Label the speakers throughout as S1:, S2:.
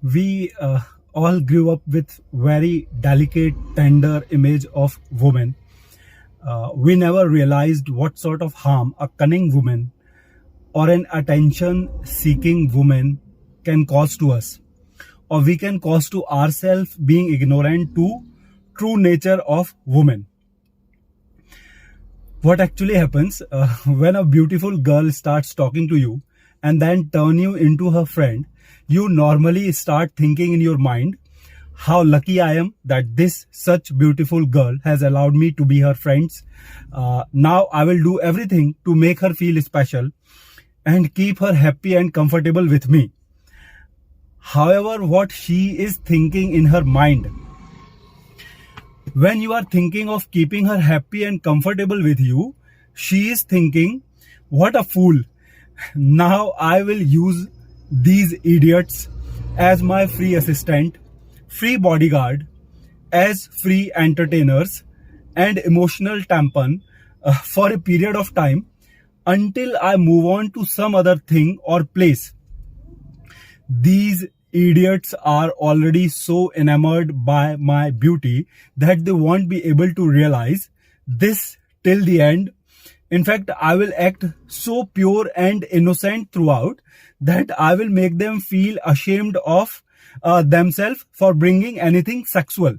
S1: We all grew up with very delicate, tender image of women. We never realized what sort of harm a cunning woman or an attention-seeking woman can cause to us, or we can cause to ourselves, being ignorant to true nature of women. What actually happens when a beautiful girl starts talking to you and then turn you into her friend, you normally start thinking in your mind, how lucky I am that this such beautiful girl has allowed me to be her friends. Now I will do everything to make her feel special and keep her happy and comfortable with me. However, what she is thinking in her mind, when you are thinking of keeping her happy and comfortable with you, she is thinking, what a fool. Now I will use these idiots as my free assistant, free bodyguard, as free entertainers and emotional tampon for a period of time until I move on to some other thing or place. These idiots are already so enamored by my beauty that they won't be able to realize this till the end. In fact, I will act so pure and innocent throughout that I will make them feel ashamed of themselves for bringing anything sexual.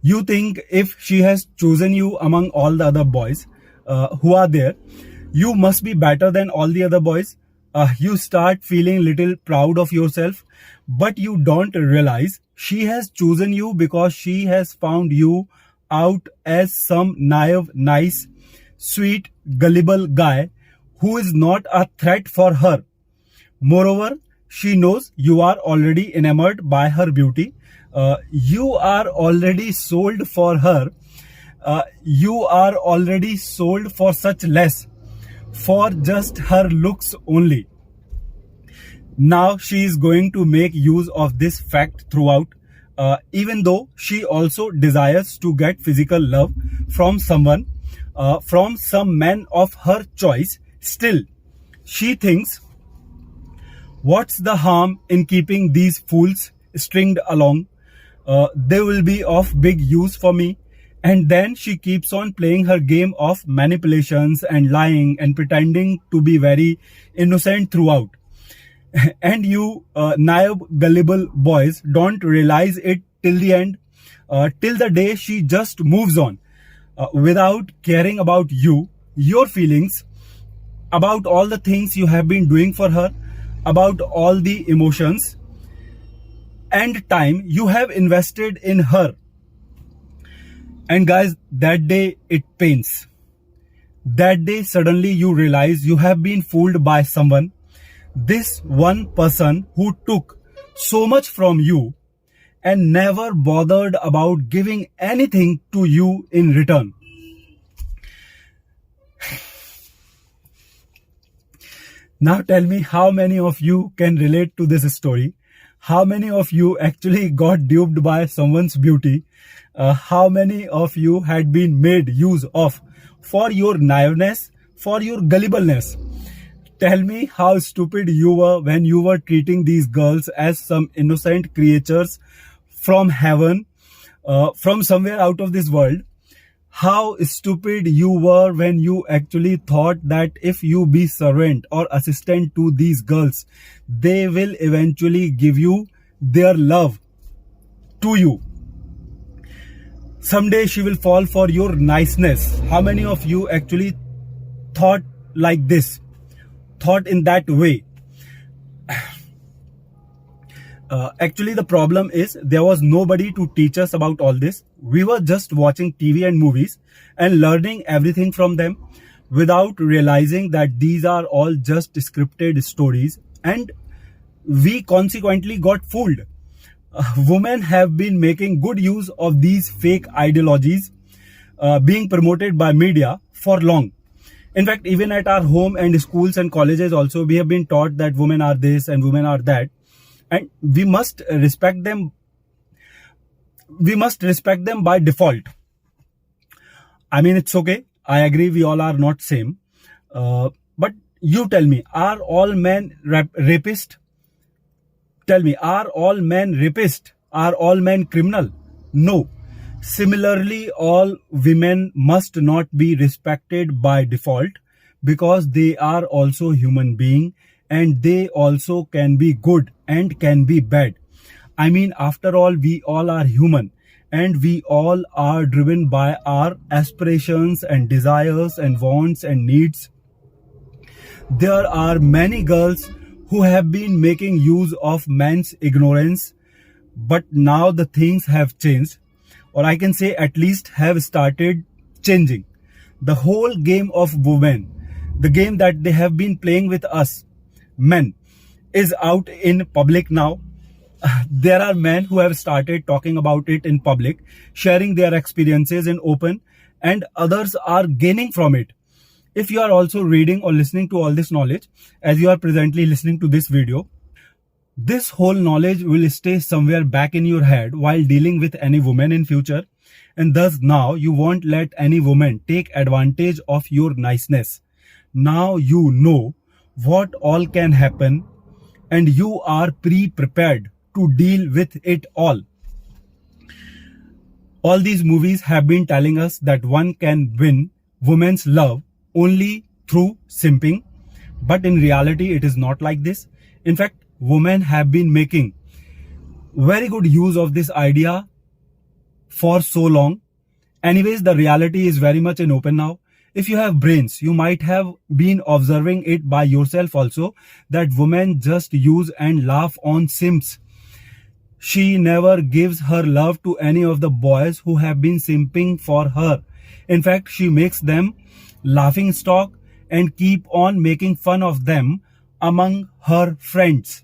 S1: You think if she has chosen you among all the other boys who are there, you must be better than all the other boys. You start feeling little proud of yourself, but you don't realize she has chosen you because she has found you out as some naive, nice, sweet, gullible guy who is not a threat for her. Moreover, she knows you are already enamored by her beauty. You are already sold for her. You are already sold for such less, for just her looks only. Now she is going to make use of this fact throughout, even though she also desires to get physical love from someone, from some man of her choice. Still, she thinks, what's the harm in keeping these fools stringed along? They will be of big use for me. And then she keeps on playing her game of manipulations and lying and pretending to be very innocent throughout. And you naive, gullible boys don't realize it till the end, till the day she just moves on without caring about you, your feelings, about all the things you have been doing for her, about all the emotions and time you have invested in her. And guys, that day it pains. That day suddenly you realize you have been fooled by someone. This one person who took so much from you and never bothered about giving anything to you in return. Now tell me, how many of you can relate to this story? How many of you actually got duped by someone's beauty? How many of you had been made use of for your naiveness, for your gullibleness? Tell me how stupid you were when you were treating these girls as some innocent creatures from heaven, from somewhere out of this world. How stupid you were when you actually thought that if you be servant or assistant to these girls, they will eventually give you their love to you. Someday she will fall for your niceness. How many of you actually thought like this? Thought in that way? Actually, the problem is there was nobody to teach us about all this. We were just watching TV and movies and learning everything from them without realizing that these are all just scripted stories, and we consequently got fooled. Women have been making good use of these fake ideologies being promoted by media for long. In fact, even at our home and schools and colleges also, we have been taught that women are this and women are that. And we must respect them. We must respect them by default. I mean, it's okay. I agree, we all are not same. But you tell me, are all men rapists? Tell me, are all men rapists? Are all men criminal? No. Similarly, all women must not be respected by default because they are also human being and they also can be good and can be bad. I mean, after all, we all are human and we all are driven by our aspirations and desires and wants and needs. There are many girls who have been making use of men's ignorance, but now the things have changed, or I can say at least have started changing. The whole game of women, the game that they have been playing with us, men, is out in public now. There are men who have started talking about it in public, sharing their experiences in open, and others are gaining from it. If you are also reading or listening to all this knowledge, as you are presently listening to this video, this whole knowledge will stay somewhere back in your head while dealing with any woman in future, and thus now you won't let any woman take advantage of your niceness. Now you know what all can happen and you are pre-prepared to deal with it all. All these movies have been telling us that one can win women's love only through simping, but in reality it is not like this. In fact, women have been making very good use of this idea for so long. Anyways, the reality is very much in open now. If you have brains, you might have been observing it by yourself also, that women just use and laugh on simps. She never gives her love to any of the boys who have been simping for her. In fact, she makes them laughing stock and keep on making fun of them among her friends.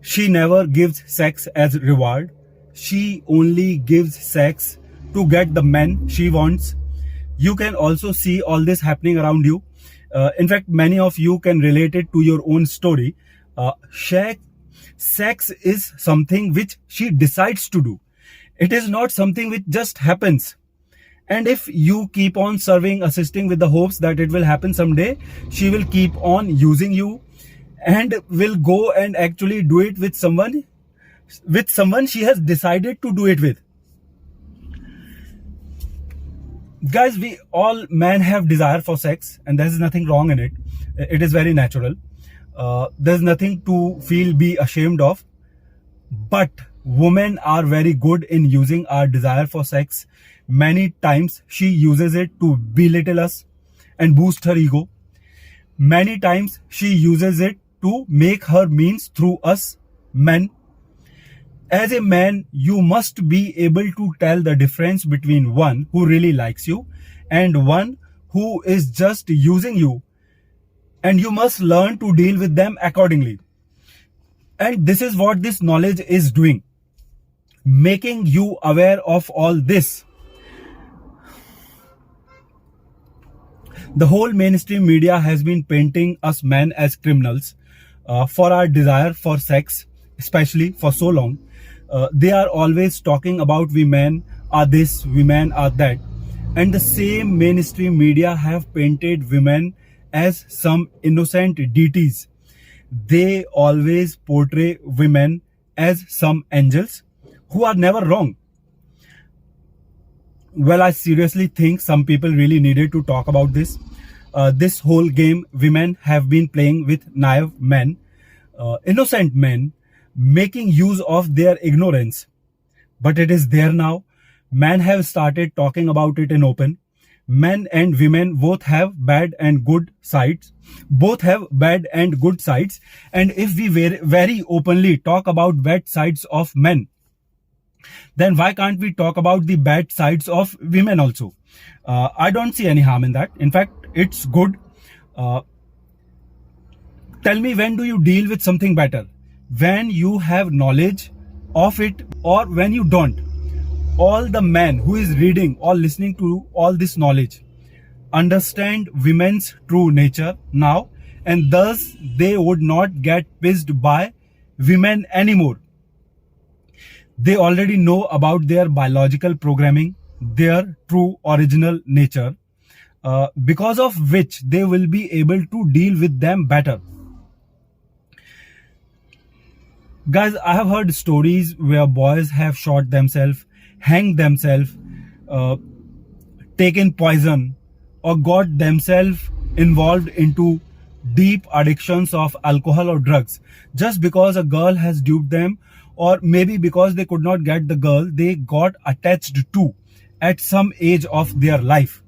S1: She never gives sex as reward. She only gives sex to get the men she wants. You can also see all this happening around you. In fact, many of you can relate it to your own story. Sex is something which she decides to do. It is not something which just happens. And if you keep on serving, assisting with the hopes that it will happen someday, she will keep on using you and will go and actually do it with someone she has decided to do it with. Guys, we all men have desire for sex and there is nothing wrong in it. It is very natural. There's nothing to be ashamed of. But women are very good in using our desire for sex. Many times she uses it to belittle us and boost her ego. Many times she uses it to make her means through us men. As a man, you must be able to tell the difference between one who really likes you and one who is just using you. And you must learn to deal with them accordingly. And this is what this knowledge is doing, making you aware of all this. The whole mainstream media has been painting us men as criminals for our desire for sex, especially for so long. They are always talking about we men are this, we men are that. And the same mainstream media have painted women as some innocent deities. They always portray women as some angels who are never wrong. Well, I seriously think some people really needed to talk about this. This whole game women have been playing with naive men, innocent men, making use of their ignorance. But it is there now. Men have started talking about it in open. Men and women both have bad and good sides. Both have bad and good sides. And if we very openly talk about bad sides of men, then why can't we talk about the bad sides of women also? I don't see any harm in that. In fact, it's good. Tell me, when do you deal with something better? When you have knowledge of it or when you don't? All the men who is reading or listening to all this knowledge understand women's true nature now, and thus they would not get pissed by women anymore. They already know about their biological programming, their true original nature, because of which they will be able to deal with them better. Guys, I have heard stories where boys have shot themselves, hanged themselves, uh, taken poison, or got themselves involved into deep addictions of alcohol or drugs just because a girl has duped them, or maybe because they could not get the girl they got attached to at some age of their life.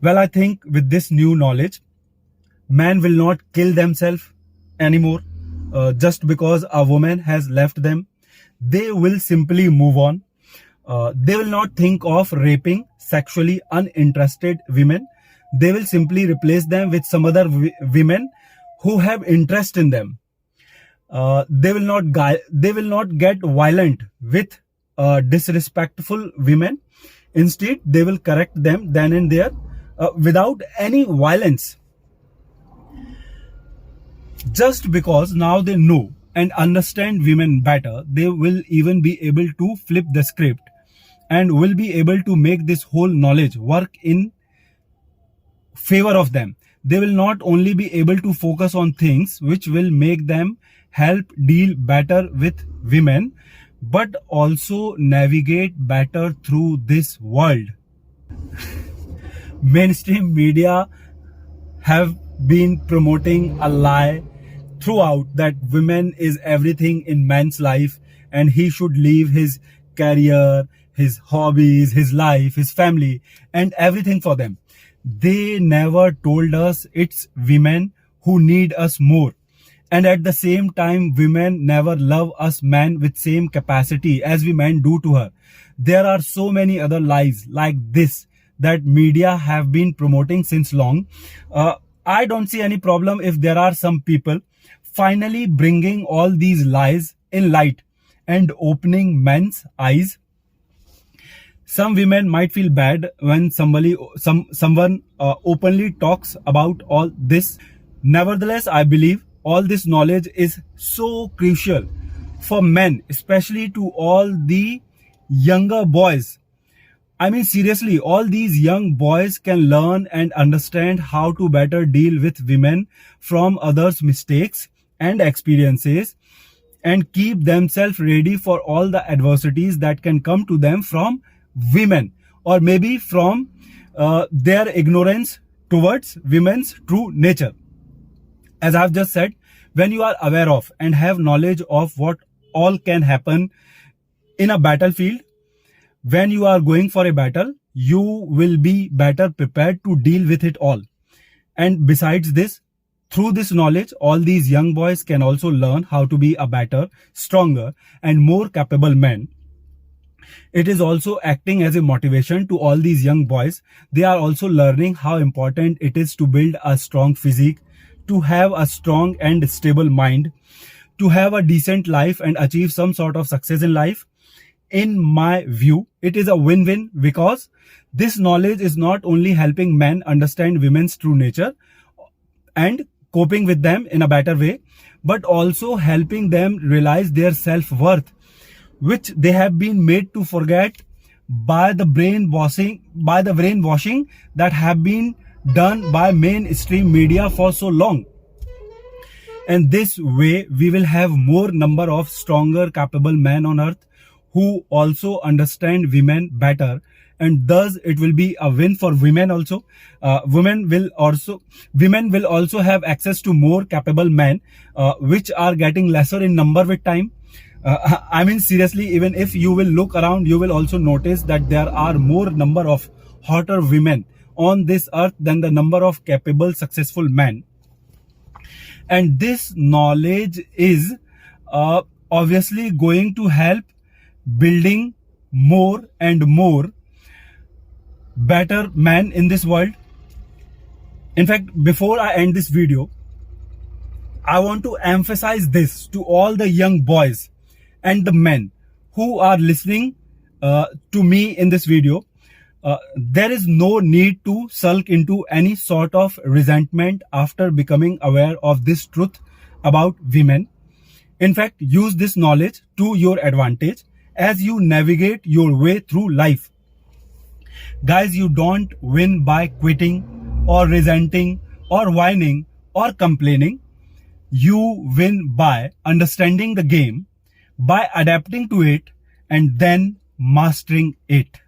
S1: Well, I think with this new knowledge, men will not kill themselves anymore just because a woman has left them. They will simply move on. They will not think of raping sexually uninterested women. They will simply replace them with some other women who have interest in them. They will not get violent with disrespectful women. Instead, they will correct them then and there without any violence. Just because now they know and understand women better, they will even be able to flip the script and will be able to make this whole knowledge work in favor of them. They will not only be able to focus on things which will make them help deal better with women, but also navigate better through this world. Mainstream media have been promoting a lie throughout that women is everything in man's life and he should leave his career, his hobbies, his life, his family, and everything for them. They never told us it's women who need us more. And at the same time, women never love us men with same capacity as we men do to her. There are so many other lies like this that media have been promoting since long. I don't see any problem if there are some people finally bringing all these lies in light and opening men's eyes. Some women might feel bad when someone openly talks about all this. Nevertheless, I believe all this knowledge is so crucial for men, especially to all the younger boys. I mean, seriously, all these young boys can learn and understand how to better deal with women from others' mistakes and experiences and keep themselves ready for all the adversities that can come to them from women, or maybe from their ignorance towards women's true nature. As I've just said, when you are aware of and have knowledge of what all can happen in a battlefield, when you are going for a battle, you will be better prepared to deal with it all. And besides this, through this knowledge, all these young boys can also learn how to be a better, stronger, and more capable man. It is also acting as a motivation to all these young boys. They are also learning how important it is to build a strong physique, to have a strong and stable mind, to have a decent life and achieve some sort of success in life. In my view, it is a win-win because this knowledge is not only helping men understand women's true nature and coping with them in a better way, but also helping them realize their self-worth, which they have been made to forget by the brainwashing that have been done by mainstream media for so long. And this way, we will have more number of stronger, capable men on earth who also understand women better, and thus it will be a win for women also. Women will also have access to more capable men, which are getting lesser in number with time. I mean, seriously, even if you will look around, you will also notice that there are more number of hotter women on this earth than the number of capable, successful men. And this knowledge is obviously going to help building more and more better men in this world. In fact, before I end this video, I want to emphasize this to all the young boys and the men who are listening to me in this video. There is no need to sulk into any sort of resentment after becoming aware of this truth about women. In fact, use this knowledge to your advantage as you navigate your way through life. Guys, you don't win by quitting or resenting or whining or complaining. You win by understanding the game, by adapting to it, and then mastering it.